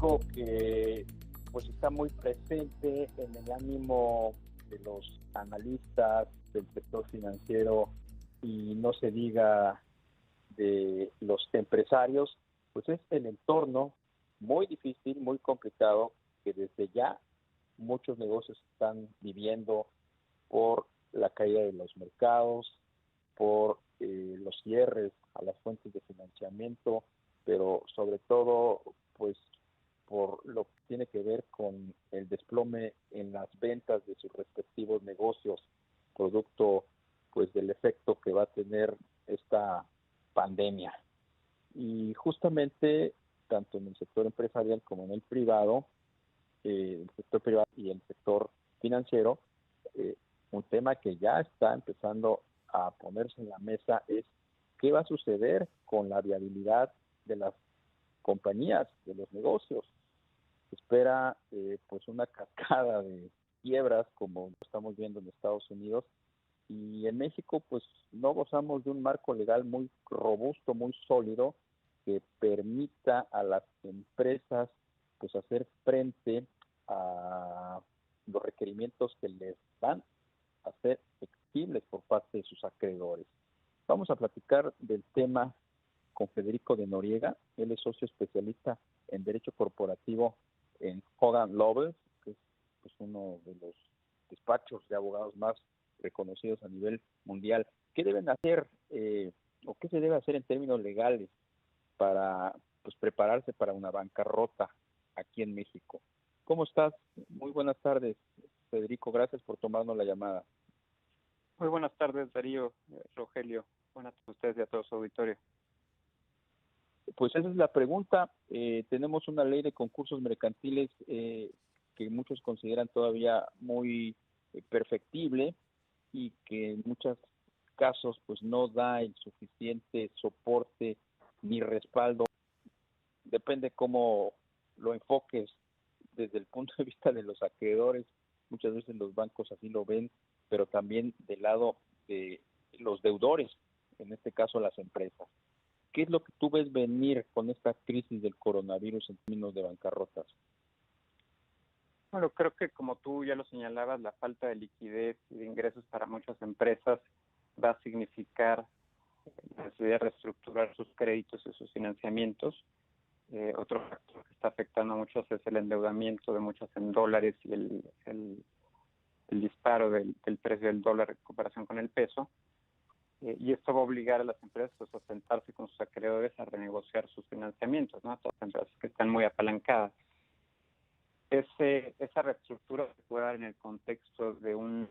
algo que pues está muy presente en el ánimo de los analistas del sector financiero y no se diga de los empresarios, pues es el entorno muy difícil, muy complicado, que desde ya muchos negocios están viviendo por la caída de los mercados, por los cierres a las fuentes de financiamiento, pero sobre todo pues por lo que tiene que ver con el desplome en las ventas de sus respectivos negocios, producto pues del efecto que va a tener esta pandemia. Y justamente tanto en el sector empresarial como en el privado, el sector privado y el sector financiero, un tema que ya está empezando a ponerse en la mesa es qué va a suceder con la viabilidad de las compañías, de los negocios. Se espera pues una cascada de quiebras como lo estamos viendo en Estados Unidos, y en México pues no gozamos de un marco legal muy robusto, muy sólido, que permita a las empresas pues hacer frente a los requerimientos que les van a ser exigibles por parte de sus acreedores. Vamos a platicar del tema con Federico de Noriega. Él es socio especialista en Derecho Corporativo en Hogan Lovells, que es pues, uno de los despachos de abogados más reconocidos a nivel mundial. ¿Qué deben hacer o qué se debe hacer en términos legales para pues, prepararse para una bancarrota aquí en México? ¿Cómo estás? Muy buenas tardes, Federico. Gracias por tomarnos la llamada. Muy buenas tardes, Darío, Rogelio. Buenas tardes a ustedes y a todo su auditorio. Pues esa es la pregunta. Tenemos una ley de concursos mercantiles que muchos consideran todavía muy perfectible y que en muchos casos pues no da el suficiente soporte ni respaldo. Depende cómo lo enfoques desde el punto de vista de los acreedores. Muchas veces los bancos así lo ven, pero también del lado de los deudores, en este caso las empresas. ¿Qué es lo que tú ves venir con esta crisis del coronavirus en términos de bancarrotas? Bueno, creo que como tú ya lo señalabas, la falta de liquidez y de ingresos para muchas empresas va a significar la necesidad de reestructurar sus créditos y sus financiamientos. Otro factor que está afectando a muchos es el endeudamiento de muchas en dólares y el disparo del precio del dólar en comparación con el peso. Y esto va a obligar a las empresas pues, a sentarse con sus acreedores a renegociar sus financiamientos, ¿no? Todas las empresas que están muy apalancadas. Esa reestructura se puede dar en el contexto de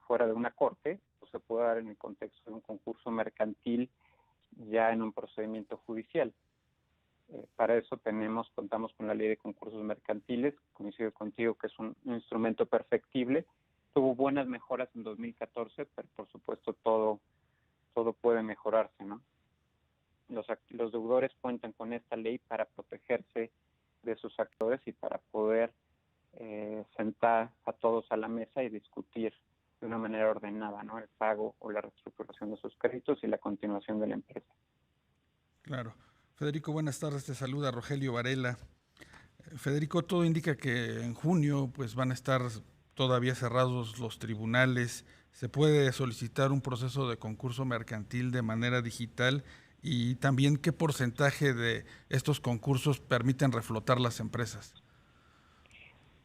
fuera de una corte, o se puede dar en el contexto de un concurso mercantil ya en un procedimiento judicial. Para eso contamos con la ley de concursos mercantiles, coincido contigo que es un instrumento perfectible. Tuvo buenas mejoras en 2014, pero por supuesto todo puede mejorarse, ¿no? Los deudores cuentan con esta ley para protegerse de sus actores y para poder sentar a todos a la mesa y discutir de una manera ordenada, ¿no? El pago o la reestructuración de sus créditos y la continuación de la empresa. Claro. Federico, buenas tardes. Te saluda Rogelio Varela. Federico, todo indica que en junio pues van a estar todavía cerrados los tribunales. Se puede solicitar un proceso de concurso mercantil de manera digital, y también qué porcentaje de estos concursos permiten reflotar las empresas.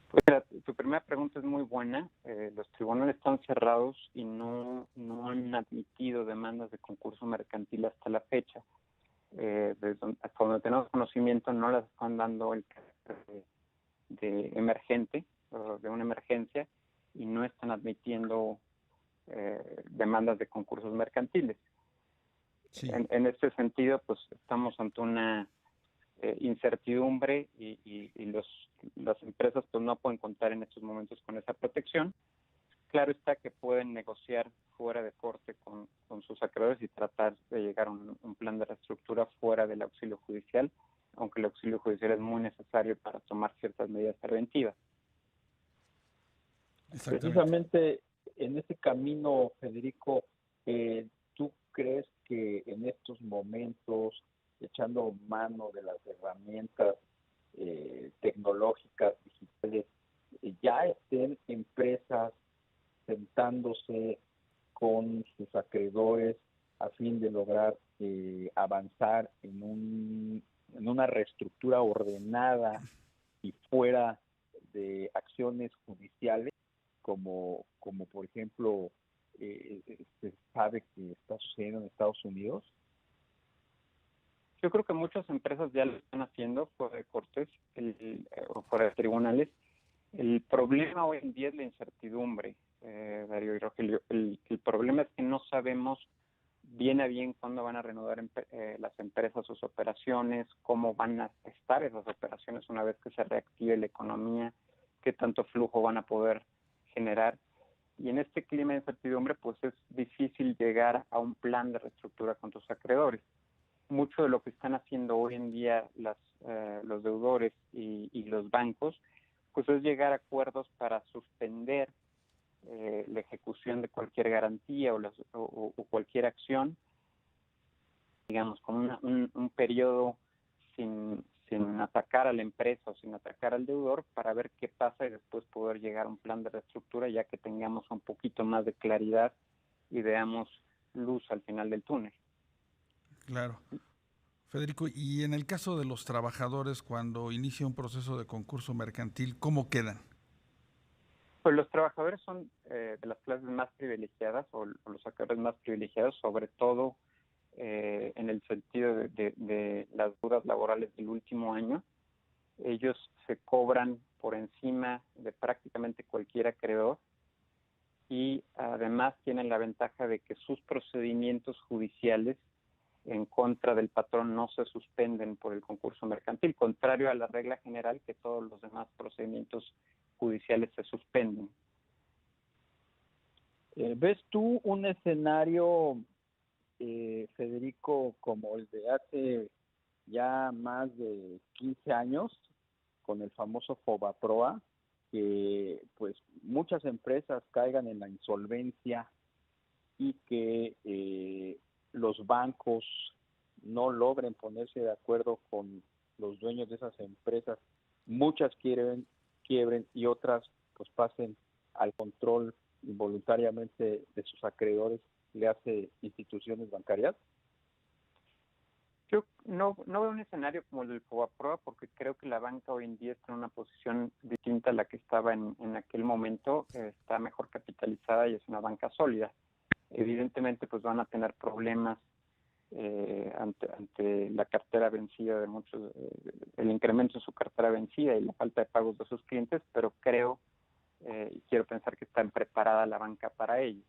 Pues mira, tu primera pregunta es muy buena. Los tribunales están cerrados y no han admitido demandas de concurso mercantil hasta la fecha. Hasta donde tenemos conocimiento no las están dando el carácter de emergente, de una emergencia, y no están admitiendo demandas de concursos mercantiles. Sí. En este sentido, pues estamos ante una incertidumbre y las empresas pues no pueden contar en estos momentos con esa protección. Claro está que pueden negociar fuera de corte con sus acreedores y tratar de llegar a un plan de reestructura fuera del auxilio judicial, aunque el auxilio judicial es muy necesario para tomar ciertas medidas preventivas. Precisamente en ese camino, Federico, ¿tú crees que en estos momentos, echando mano de las herramientas tecnológicas, digitales, ya estén empresas sentándose con sus acreedores a fin de lograr avanzar en una reestructura ordenada y fuera de acciones judiciales, como por ejemplo se sabe que está sucediendo en Estados Unidos? Yo creo que muchas empresas ya lo están haciendo fuera de cortes o fuera de tribunales. El problema hoy en día es la incertidumbre, Darío y Rogelio. El problema es que no sabemos bien a bien cuándo van a reanudar las empresas sus operaciones, cómo van a estar esas operaciones una vez que se reactive la economía, qué tanto flujo van a poder generar. Y en este clima de incertidumbre, pues es difícil llegar a un plan de reestructura con tus acreedores. Mucho de lo que están haciendo hoy en día los deudores y los bancos, pues es llegar a acuerdos para suspender la ejecución de cualquier garantía o cualquier acción, digamos, con un periodo sin atacar a la empresa o sin atacar al deudor, para ver qué pasa y después poder llegar a un plan de reestructura, ya que tengamos un poquito más de claridad y veamos luz al final del túnel. Claro. Federico, y en el caso de los trabajadores, cuando inicia un proceso de concurso mercantil, ¿cómo quedan? Pues los trabajadores son de las clases más privilegiadas o los acreedores más privilegiados, sobre todo en el sentido de las dudas laborales del último año. Ellos se cobran por encima de prácticamente cualquier acreedor y además tienen la ventaja de que sus procedimientos judiciales en contra del patrón no se suspenden por el concurso mercantil, contrario a la regla general que todos los demás procedimientos judiciales se suspenden. ¿Ves tú un escenario, Federico, como el de hace ya más de 15 años, con el famoso Fobaproa, que pues muchas empresas caigan en la insolvencia y que los bancos no logren ponerse de acuerdo con los dueños de esas empresas, muchas quiebren y otras pues pasen al control involuntariamente de sus acreedores, le hace instituciones bancarias? Yo no veo un escenario como el del Fobaproa, porque creo que la banca hoy en día está en una posición distinta a la que estaba en aquel momento. Está mejor capitalizada y es una banca sólida. Evidentemente pues van a tener problemas ante la cartera vencida de muchos, el incremento de su cartera vencida y la falta de pagos de sus clientes, pero creo y quiero pensar que está preparada la banca para ello.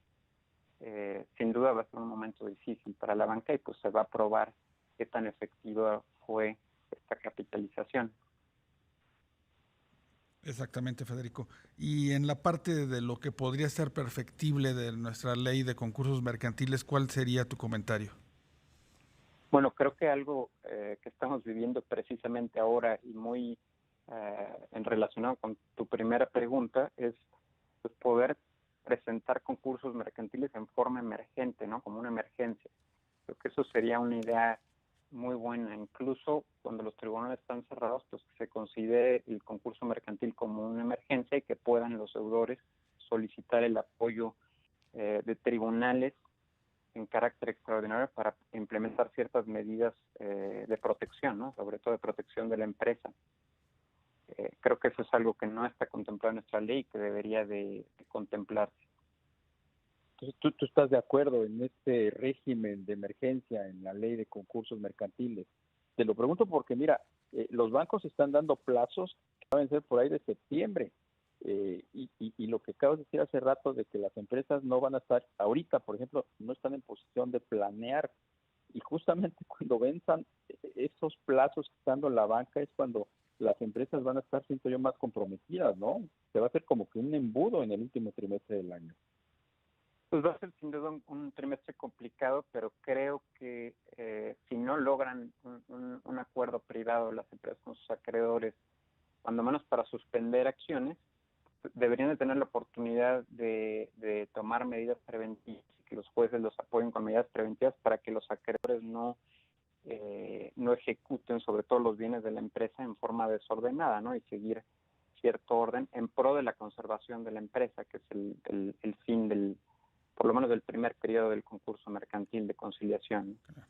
Sin duda va a ser un momento difícil para la banca y pues se va a probar qué tan efectiva fue esta capitalización. Exactamente, Federico. Y en la parte de lo que podría ser perfectible de nuestra ley de concursos mercantiles, ¿cuál sería tu comentario? Bueno, creo que algo que estamos viviendo precisamente ahora y muy en relacionado con tu primera pregunta es pues, poder presentar concursos mercantiles en forma emergente, ¿no? Como una emergencia. Creo que eso sería una idea muy buena. Incluso cuando los tribunales están cerrados, pues que se considere el concurso mercantil como una emergencia y que puedan los deudores solicitar el apoyo de tribunales en carácter extraordinario para implementar ciertas medidas de protección, ¿no? Sobre todo de protección de la empresa. Creo que eso es algo que no está contemplado en nuestra ley y que debería de contemplarse. Entonces, ¿tú estás de acuerdo en este régimen de emergencia en la ley de concursos mercantiles? Te lo pregunto porque, mira, los bancos están dando plazos que pueden ser por ahí de septiembre. Y lo que acabas de decir hace rato de que las empresas no van a estar, ahorita, por ejemplo, no están en posición de planear. Y justamente cuando venzan esos plazos que está dando la banca es cuando las empresas van a estar, siento yo, más comprometidas, ¿no? Se va a hacer como que un embudo en el último trimestre del año. Pues va a ser sin duda un trimestre complicado, pero creo que si no logran un acuerdo privado las empresas con sus acreedores, cuando menos para suspender acciones, deberían de tener la oportunidad de tomar medidas preventivas y que los jueces los apoyen con medidas preventivas para que los acreedores no no ejecuten sobre todo los bienes de la empresa en forma desordenada, ¿no? Y seguir cierto orden en pro de la conservación de la empresa, que es el fin por lo menos del primer periodo del concurso mercantil de conciliación, ¿no? Claro.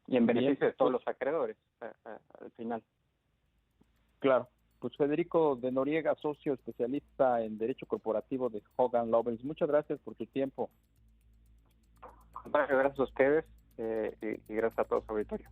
Y en beneficio de todos los acreedores al final. Claro. Pues Federico de Noriega, socio especialista en Derecho Corporativo de Hogan Lovells, muchas gracias por tu tiempo. Gracias a ustedes y gracias a todos, auditorio.